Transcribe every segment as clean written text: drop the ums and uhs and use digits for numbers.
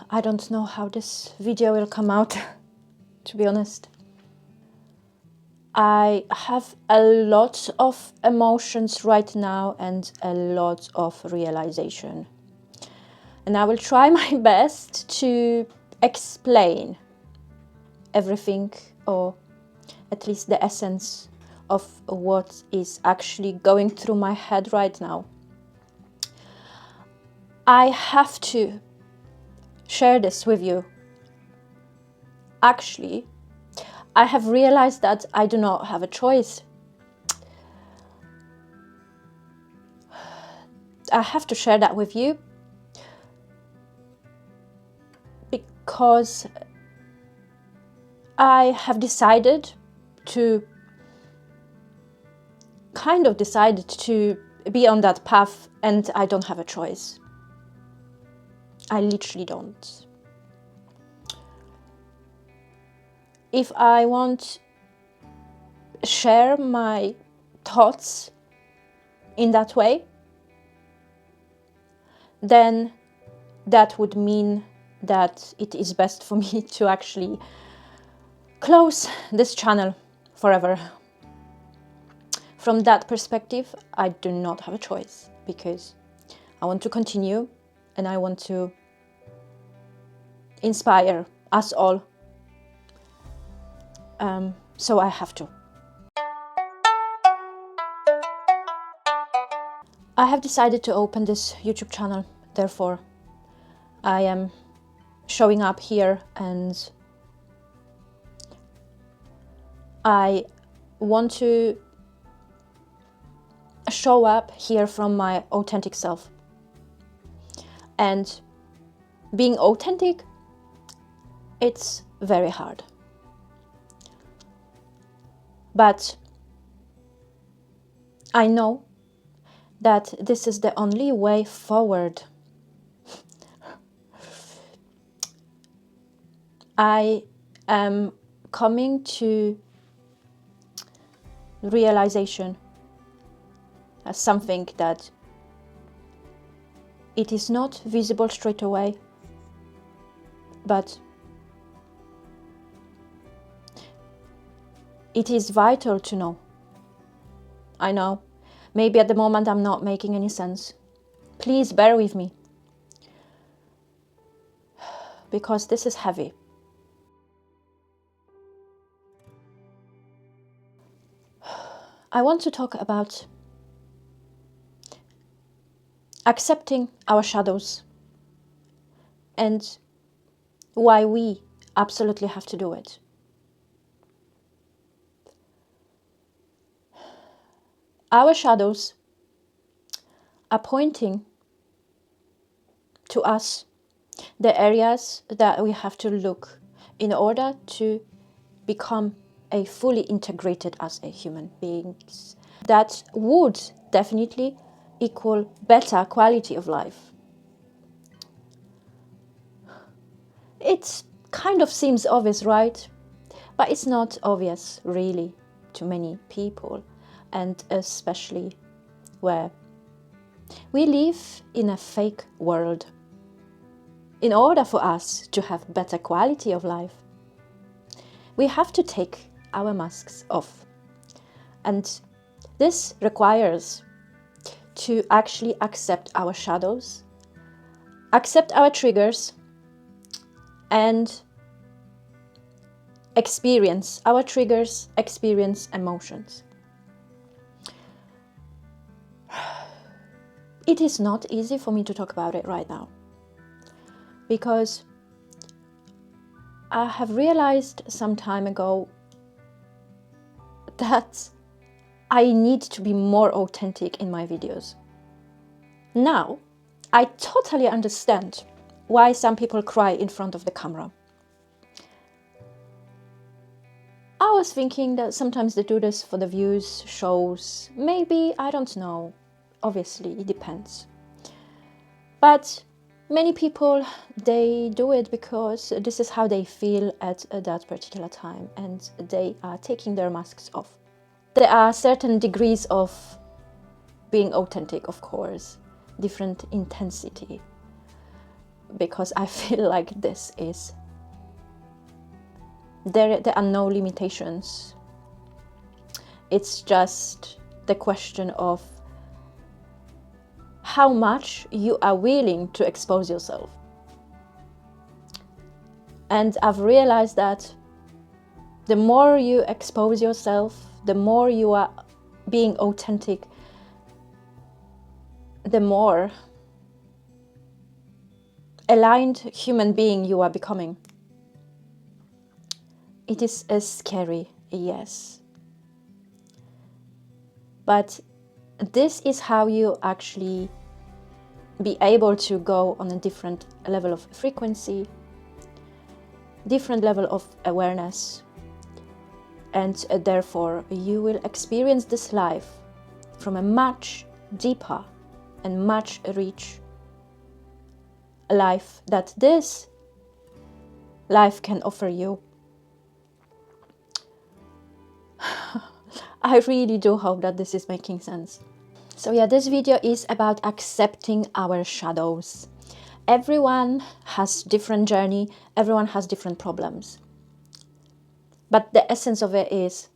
I don't know how this video will come out, to be honest. I have a lot of emotions right now and a lot of realization. And I will try my best to explain everything, or at least the essence of what is actually going through my head right now. I have to share this with you. Actually, I have realized that I do not have a choice. I have to share that with you because I have decided to be on that path, and I don't have a choice. I literally don't. If I want to share my thoughts in that way, then that would mean that it is best for me to actually close this channel forever. From that perspective, I do not have a choice, because I want to continue and I want to inspire us all. So I have to. I have decided to open this YouTube channel, therefore I am showing up here, and I want to show up here from my authentic self. And being authentic, it's very hard. But I know that this is the only way forward. I am coming to realization as something that it is not visible straight away, but it is vital to know. I know, maybe at the moment I'm not making any sense. Please bear with me, because this is heavy. I want to talk about accepting our shadows and why we absolutely have to do it. Our shadows are pointing to us the areas that we have to look in order to become a fully integrated as a human beings. That would definitely equal better quality of life. It kind of seems obvious, right? But it's not obvious really to many people, and especially where we live in a fake world. In order for us to have better quality of life, we have to take our masks off. And this requires to actually accept our shadows, accept our triggers, and experience our triggers, experience emotions. It is not easy for me to talk about it right now, because I have realized some time ago that I need to be more authentic in my videos. Now, I totally understand why some people cry in front of the camera. I was thinking that sometimes they do this for the views, shows, maybe, I don't know. Obviously, it depends. But many people, they do it because this is how they feel at that particular time, and they are taking their masks off. There are certain degrees of being authentic, of course, different intensity. because I feel like there are no limitations. It's just the question of how much you are willing to expose yourself. And I've realized that the more you expose yourself, the more you are being authentic, the more aligned human being you are becoming. It is scary, yes. But this is how you actually be able to go on a different level of frequency, different level of awareness, and therefore you will experience this life from a much deeper and much rich life that this life can offer you. I really do hope that this is making sense. So yeah, this video is about accepting our shadows. Everyone has different journey, everyone has different problems. But the essence of it is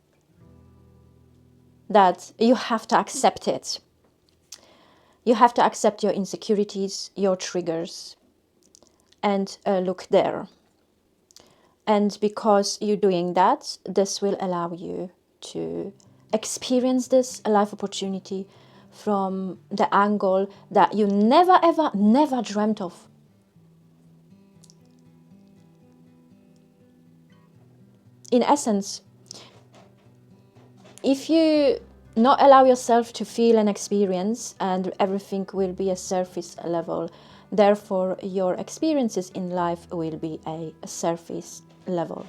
that you have to accept it. You have to accept your insecurities, your triggers, and look there. And because you're doing that, this will allow you to experience this life opportunity from the angle that you never dreamt of. In essence, if you not allow yourself to feel and experience, and everything will be a surface level, therefore your experiences in life will be a surface level.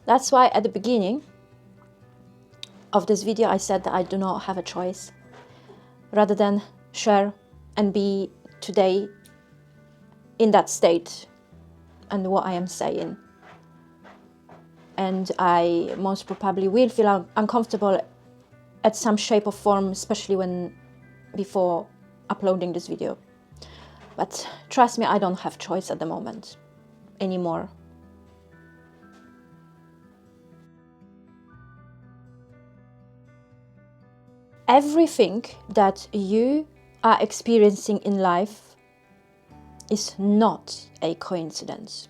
That's why at the beginning of this video I said that I do not have a choice, rather than share and be today in that state and what I am saying. And I most probably will feel uncomfortable at some shape or form, especially before uploading this video. But trust me, I don't have choice at the moment anymore. Everything that you are experiencing in life is not a coincidence.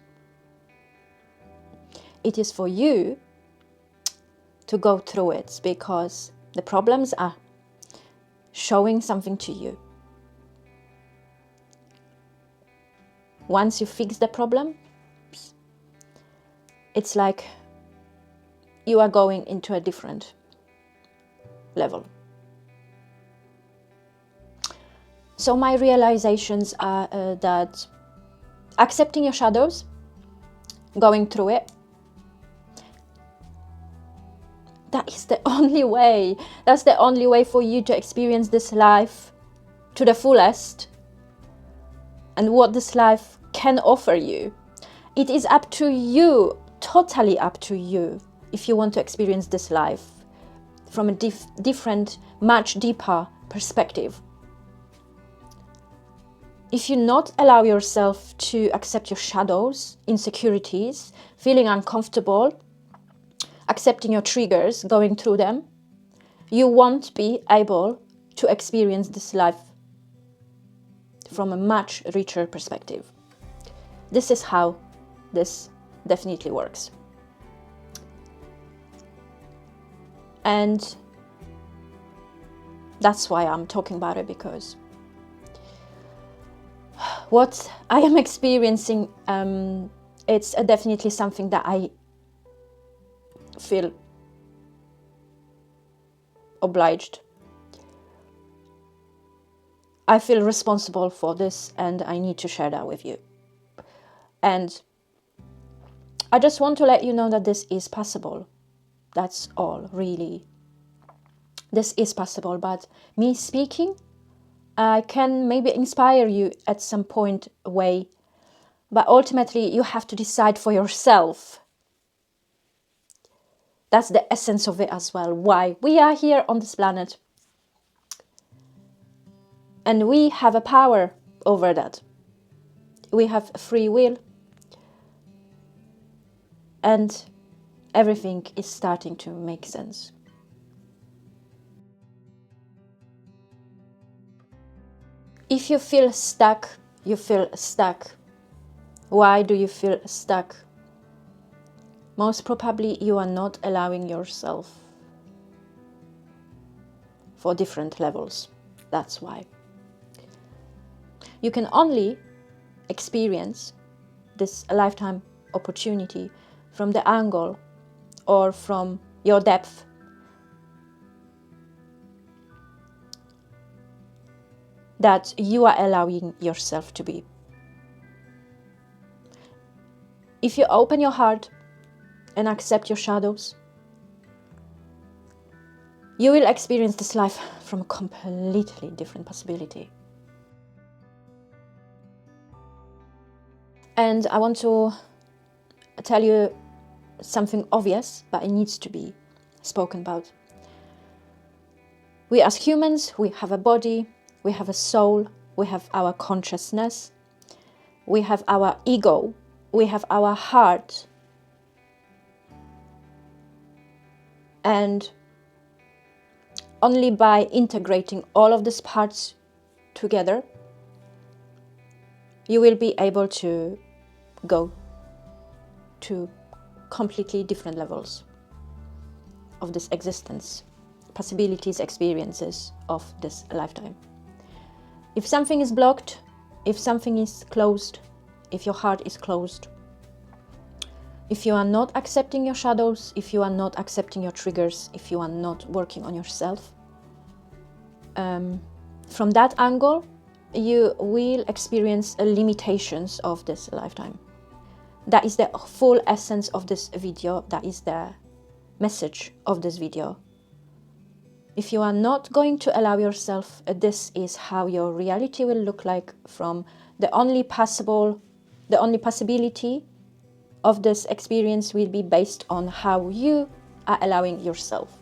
It is for you to go through it, because the problems are showing something to you. Once you fix the problem, it's like you are going into a different level. So my realizations are that accepting your shadows, going through it, that is the only way. That's the only way for you to experience this life to the fullest and what this life can offer you. It is up to you, totally up to you, if you want to experience this life from a different, much deeper perspective. If you not allow yourself to accept your shadows, insecurities, feeling uncomfortable, accepting your triggers, going through them, you won't be able to experience this life from a much richer perspective. This is how this definitely works. And that's why I'm talking about it, because what I am experiencing, it's definitely something that I feel obliged. I feel responsible for this, and I need to share that with you. And I just want to let you know that this is possible. That's all, really. This is possible, but me speaking, I can maybe inspire you at some point way, but ultimately you have to decide for yourself. That's the essence of it as well, why we are here on this planet. And we have a power over that. we have free will, and everything is starting to make sense. If you feel stuck, you feel stuck. Why do you feel stuck? Most probably you are not allowing yourself for different levels. That's why. You can only experience this lifetime opportunity from the angle or from your depth that you are allowing yourself to be. If you open your heart and accept your shadows, you will experience this life from a completely different possibility. And I want to tell you something obvious, but it needs to be spoken about. We as humans, we have a body, we have a soul, we have our consciousness, we have our ego, we have our heart. And only by integrating all of these parts together, you will be able to go to completely different levels of this existence, possibilities, experiences of this lifetime. If something is blocked, if something is closed, if your heart is closed, if you are not accepting your shadows, if you are not accepting your triggers, if you are not working on yourself, from that angle, you will experience limitations of this lifetime. That is the full essence of this video. That is the message of this video. If you are not going to allow yourself, this is how your reality will look like. From the only possibility of this experience will be based on how you are allowing yourself.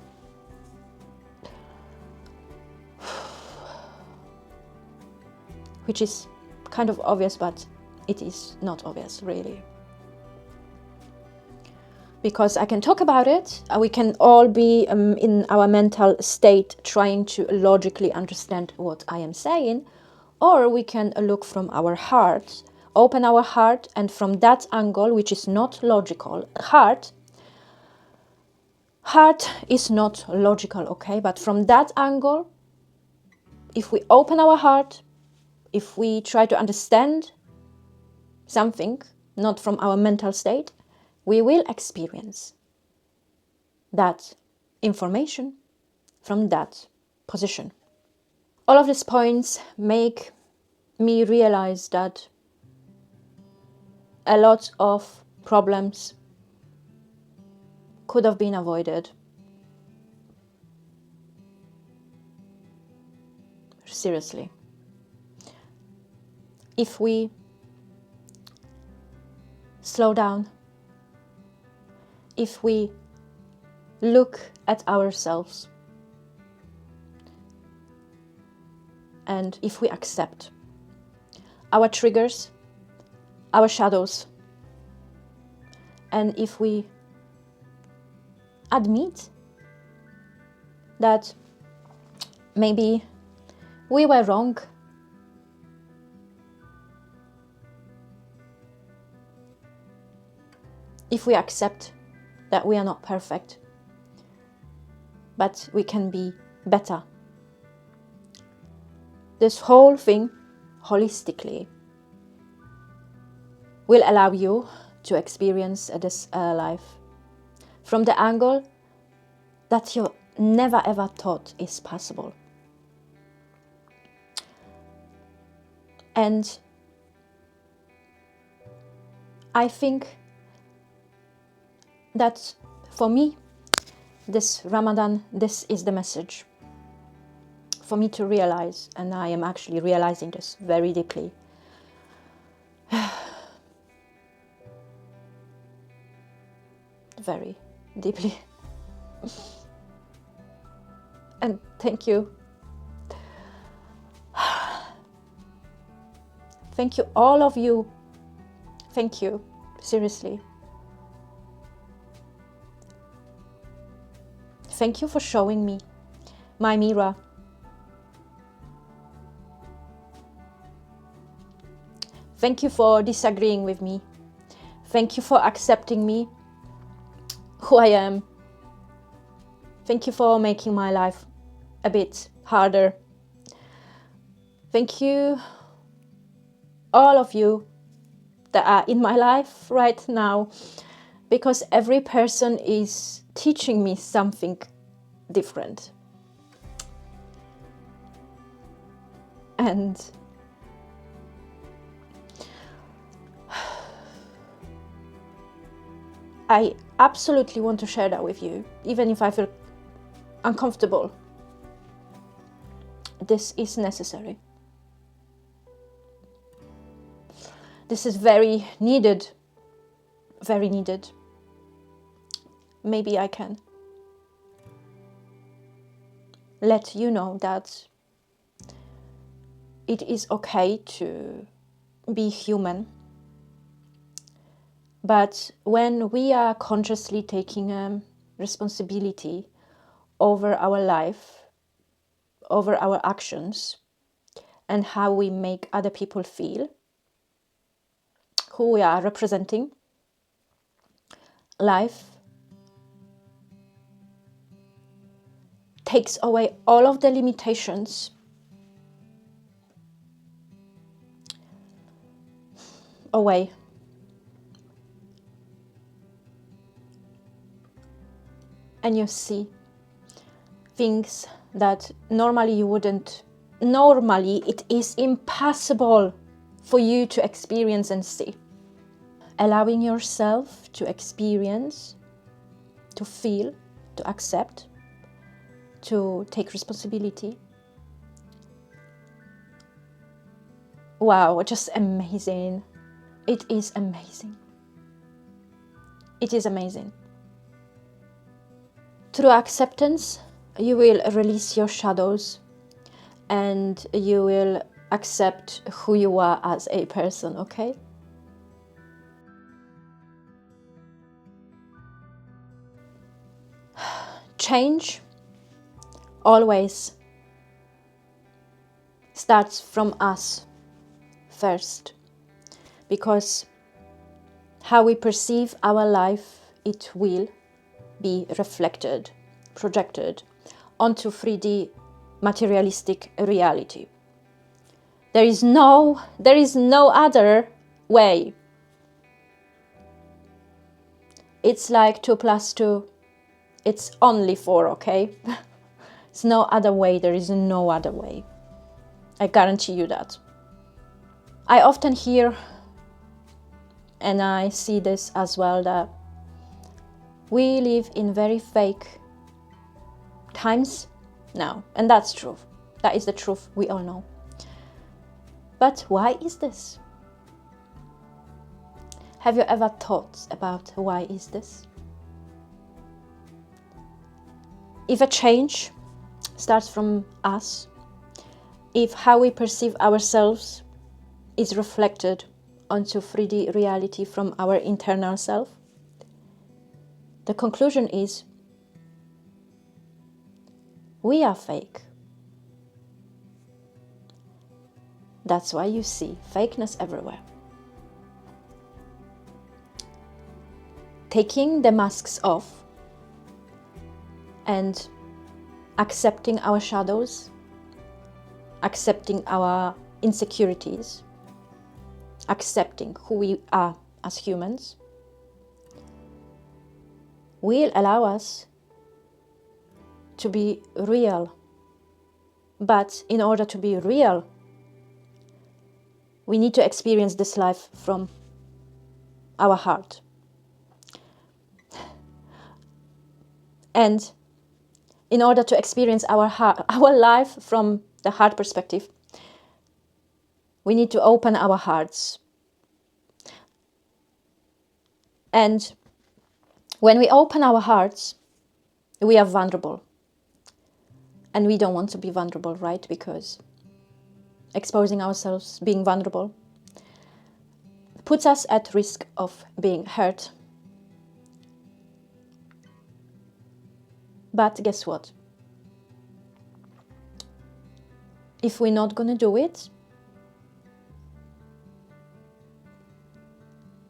Which is kind of obvious, but it is not obvious, really. Because I can talk about it, we can all be in our mental state trying to logically understand what I am saying, or we can look from our heart, open our heart, and from that angle, which is not logical, heart is not logical, okay? But from that angle, if we open our heart, if we try to understand something, not from our mental state, we will experience that information from that position. All of these points make me realize that a lot of problems could have been avoided. Seriously. If we slow down, if we look at ourselves, and if we accept our triggers, our shadows, and if we admit that maybe we were wrong, if we accept that we are not perfect, but we can be better, this whole thing, holistically, will allow you to experience this life from the angle that you never ever thought is possible. And I think that for me, this Ramadan, this is the message for me to realize, and I am actually realizing this very deeply. Very deeply. And thank you. Thank you, all of you. Thank you, seriously. Thank you for showing me my mirror. Thank you for disagreeing with me. Thank you for accepting me, who I am. Thank you for making my life a bit harder. Thank you, all of you that are in my life right now, because every person is teaching me something different. And I absolutely want to share that with you, even if I feel uncomfortable. This is necessary. This is very needed. Very needed. Maybe I can let you know that it is okay to be human. But when we are consciously taking responsibility over our life, over our actions, and how we make other people feel, who we are representing, life takes away all of the limitations away. And you see things that normally you wouldn't. Normally, it is impossible for you to experience and see. Allowing yourself to experience, to feel, to accept, to take responsibility. Wow, just amazing. It is amazing. It is amazing. Through acceptance, you will release your shadows and you will accept who you are as a person, okay? Change always starts from us first, because how we perceive our life, it will be reflected, projected onto 3D materialistic reality. There is no other way. It's like 2 + 2, it's only 4, okay? There's no other way, there is no other way. I guarantee you that. I often hear, and I see this as well, that we live in very fake times now. And that's true. That is the truth, we all know. But why is this? Have you ever thought about why is this? If a change starts from us, if how we perceive ourselves is reflected onto 3D reality from our internal self, the conclusion is we are fake. That's why you see fakeness everywhere. Taking the masks off and accepting our shadows, accepting our insecurities, accepting who we are as humans, will allow us to be real. But in order to be real, we need to experience this life from our heart. And in order to experience our life from the heart perspective, we need to open our hearts. And when we open our hearts, we are vulnerable. And we don't want to be vulnerable, right? Because exposing ourselves, being vulnerable, puts us at risk of being hurt. But guess what? If we're not gonna do it,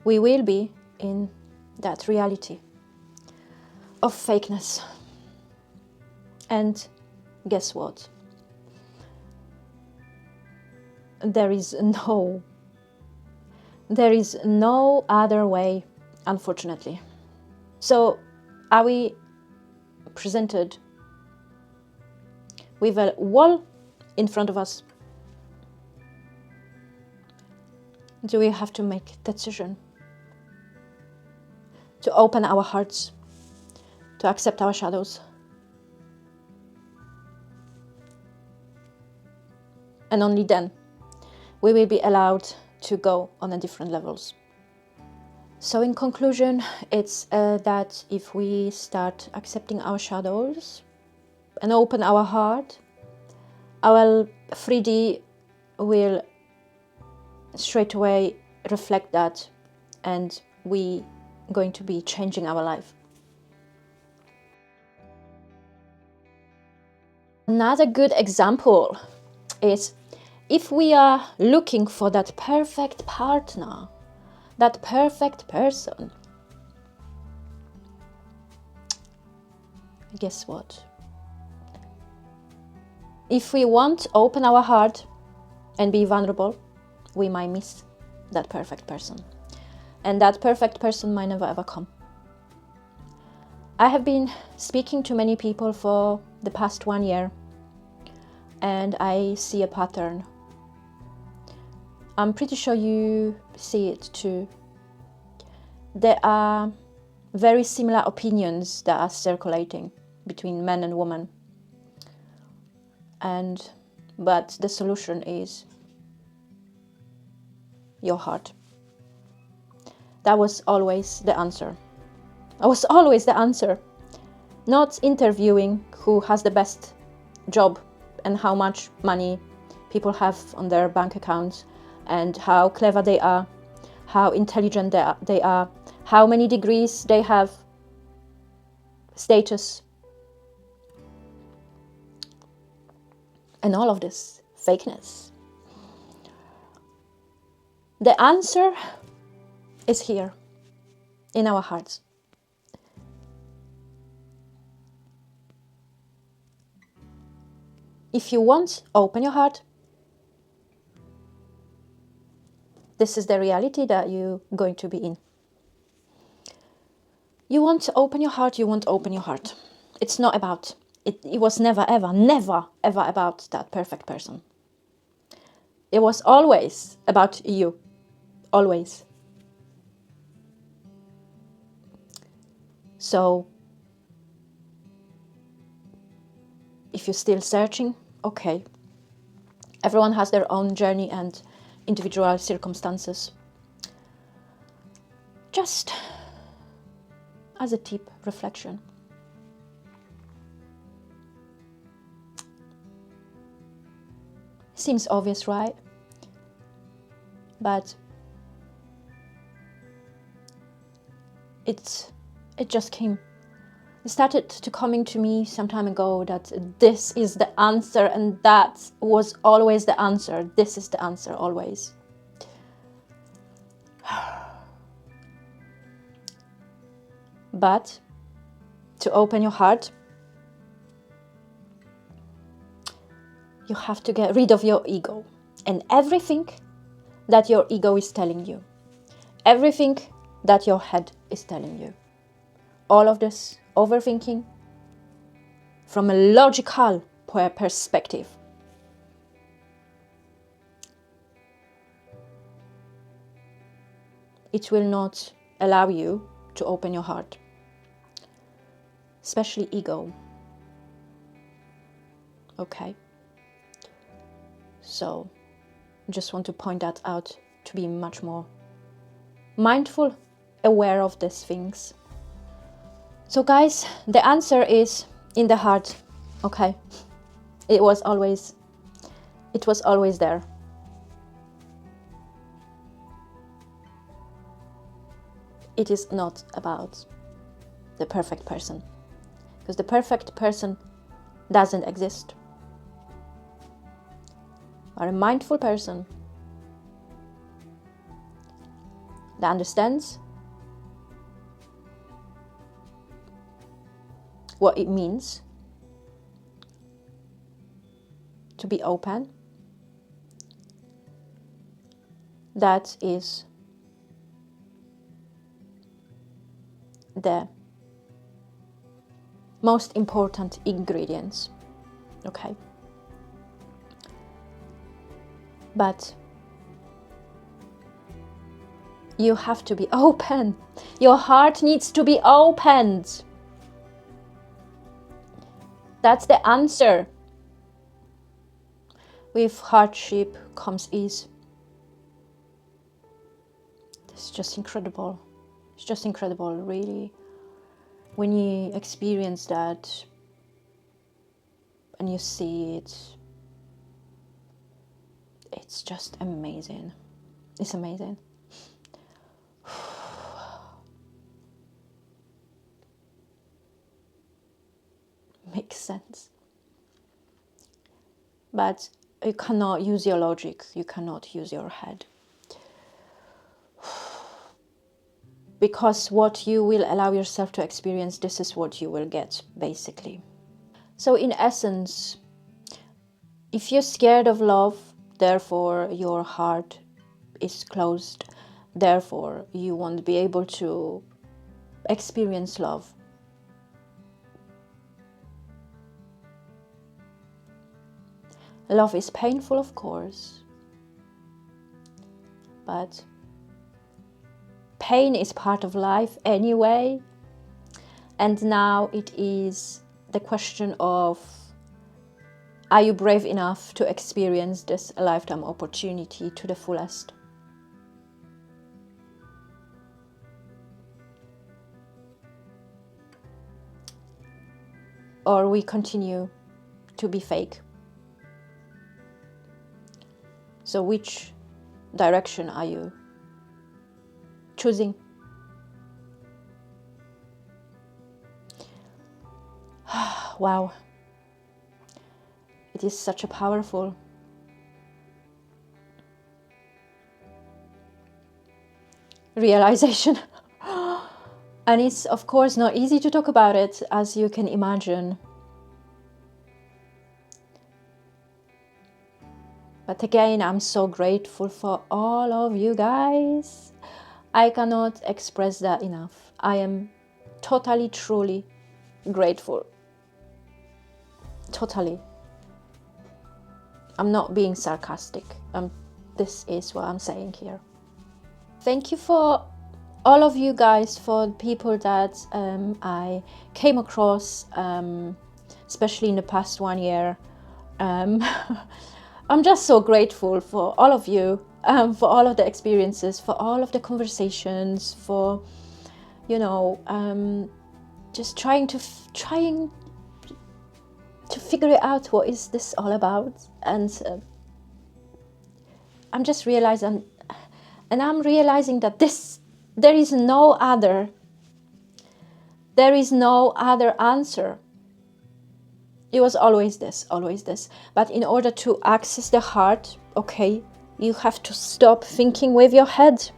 we will be in that reality of fakeness. And guess what? There is no other way, unfortunately. So are we presented with a wall in front of us? Do we have to make a decision to open our hearts, to accept our shadows? And only then we will be allowed to go on a different levels. So in conclusion, it's that if we start accepting our shadows and open our heart, our 3D will straight away reflect that, and we going to be changing our life. Another good example is if we are looking for that perfect partner, that perfect person, guess what? If we won't open our heart and be vulnerable, we might miss that perfect person. And that perfect person might never ever come. I have been speaking to many people for the past 1 year, and I see a pattern. I'm pretty sure you see it too. There are very similar opinions that are circulating between men and women. But the solution is your heart. That was always the answer. That was always the answer. Not interviewing who has the best job and how much money people have on their bank accounts and how clever they are, how intelligent they are, how many degrees they have, status, and all of this fakeness. The answer is here, in our hearts. If you want, open your heart. This is the reality that you're going to be in. You want to open your heart, you won't open your heart. It's not about, it was never ever about that perfect person. It was always about you. Always. So, if you're still searching, okay. Everyone has their own journey and individual circumstances. Just as a tip, reflection. Seems obvious, right? But it just came. It started to coming to me some time ago that this is the answer, and that was always the answer. This is the answer always. But to open your heart, you have to get rid of your ego and everything that your ego is telling you, everything that your head is telling you. All of this overthinking from a logical perspective. It will not allow you to open your heart, especially ego. Okay? So, just want to point that out, to be much more mindful, aware of these things. So guys, the answer is in the heart, okay? It was always there. it is not about the perfect person, because the perfect person doesn't exist. You are a mindful person that understands what it means to be open. That is the most important ingredients, okay? But you have to be open. Your heart needs to be opened. That's the answer. With hardship comes ease. It's just incredible. It's just incredible, really. When you experience that and you see it, it's just amazing. It's amazing. Makes sense. But you cannot use your logic. You cannot use your head. Because what you will allow yourself to experience, this is what you will get, basically. So in essence, if you're scared of love, therefore your heart is closed, therefore you won't be able to experience love. Love is painful, of course, but pain is part of life anyway. And now it is the question of, are you brave enough to experience this lifetime opportunity to the fullest? Or we continue to be fake? So which direction are you choosing? Wow. It is such a powerful realization. And it's of course not easy to talk about it, as you can imagine. But again, I'm so grateful for all of you guys. I cannot express that enough. I am totally, truly grateful. Totally. I'm not being sarcastic. This is what I'm saying here. Thank you for all of you guys, for people that I came across, especially in the past 1 year. I'm just so grateful for all of you, for all of the experiences, for all of the conversations, for, you know, just trying to figure it out. What is this all about? And I'm just realizing, and I'm realizing that there is no other answer. It was always this. But in order to access the heart, okay, you have to stop thinking with your head.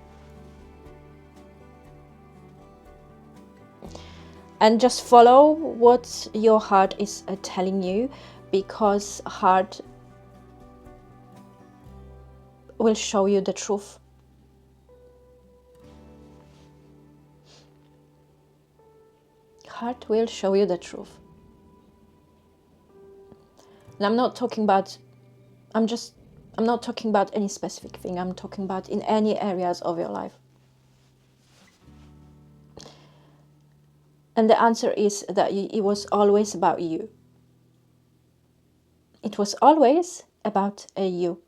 And just follow what your heart is telling you, because heart will show you the truth. Heart will show you the truth. And I'm not talking about any specific thing. I'm talking about in any areas of your life. And the answer is that it was always about you. It was always about you.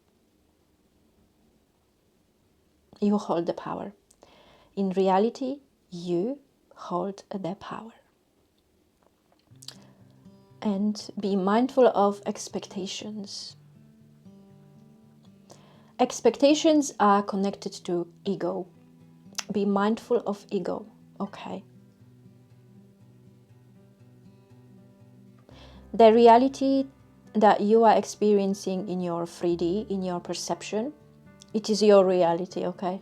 You hold the power. In reality, you hold the power. And be mindful of expectations. Expectations are connected to ego. Be mindful of ego. Okay. The reality that you are experiencing in your 3D, in your perception, it is your reality, okay?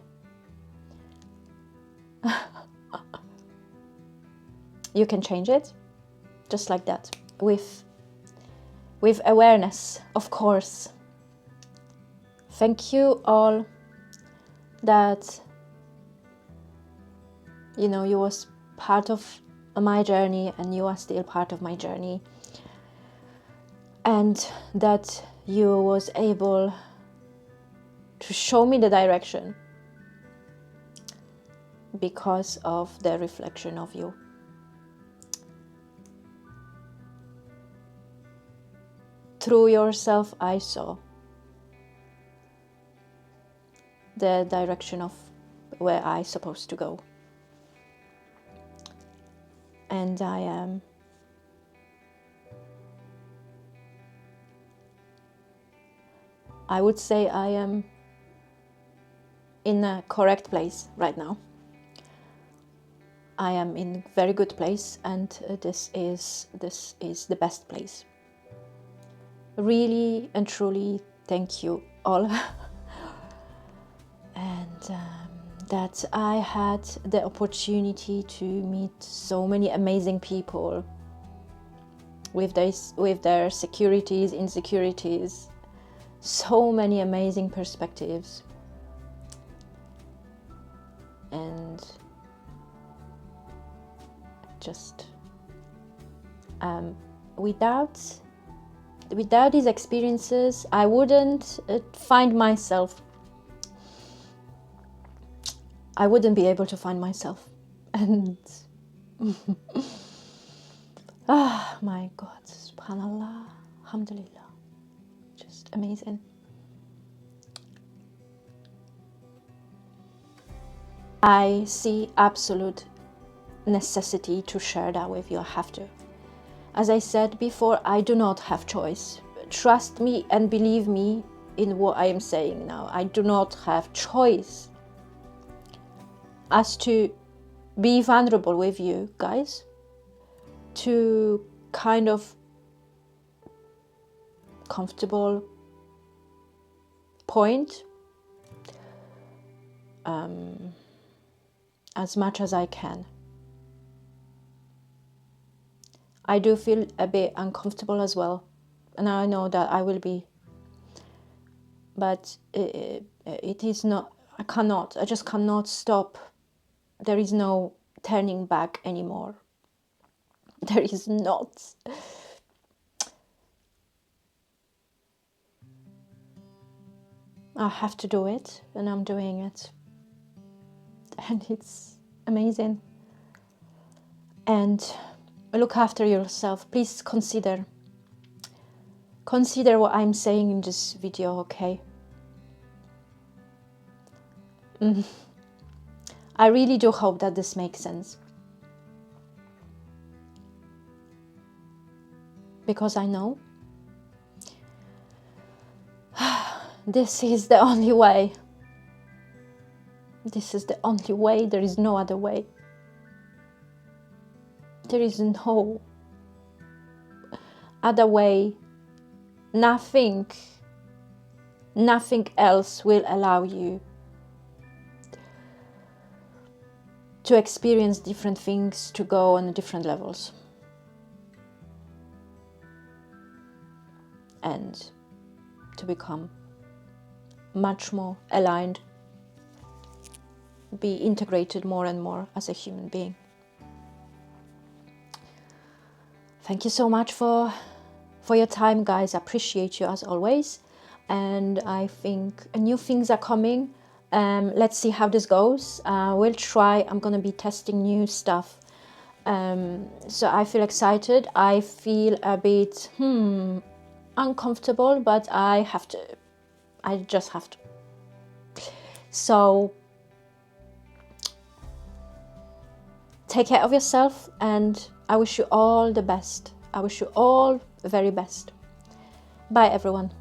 You can change it, just like that, with awareness, of course. Thank you all that, you know, you was part of my journey and you are still part of my journey. And that you was able to show me the direction because of the reflection of you. Through yourself, I saw the direction of where I supposed to go. And I would say I am in a correct place right now. I am in a very good place, and this is the best place. Really and truly, thank you all. And that I had the opportunity to meet so many amazing people with their securities, insecurities, so many amazing perspectives. And just without these experiences, I wouldn't find myself. I wouldn't be able to find myself. And my God, subhanallah, alhamdulillah, just amazing. I see absolute necessity to share that with you. I have to. As I said before, I do not have choice. Trust me and believe me in what I am saying now. I do not have choice as to be vulnerable with you guys, to kind of comfortable point, as much as I can. I do feel a bit uncomfortable as well, and I know that I will be, but it is not, I just cannot stop. There is no turning back anymore. There is not. I have to do it, and I'm doing it. And it's amazing. And look after yourself. Please consider what I'm saying in this video, okay? I really do hope that this makes sense. Because I know this is the only way. This is the only way. There is no other way. There is no other way. Nothing else will allow you to experience different things, to go on different levels. And to become much more aligned, be integrated more and more as a human being. Thank you so much for your time, guys. I appreciate you as always. And I think new things are coming. Let's see how this goes. We'll try. I'm going to be testing new stuff. So I feel excited. I feel a bit uncomfortable, but I just have to. So take care of yourself, and I wish you all the best. I wish you all the very best. Bye, everyone.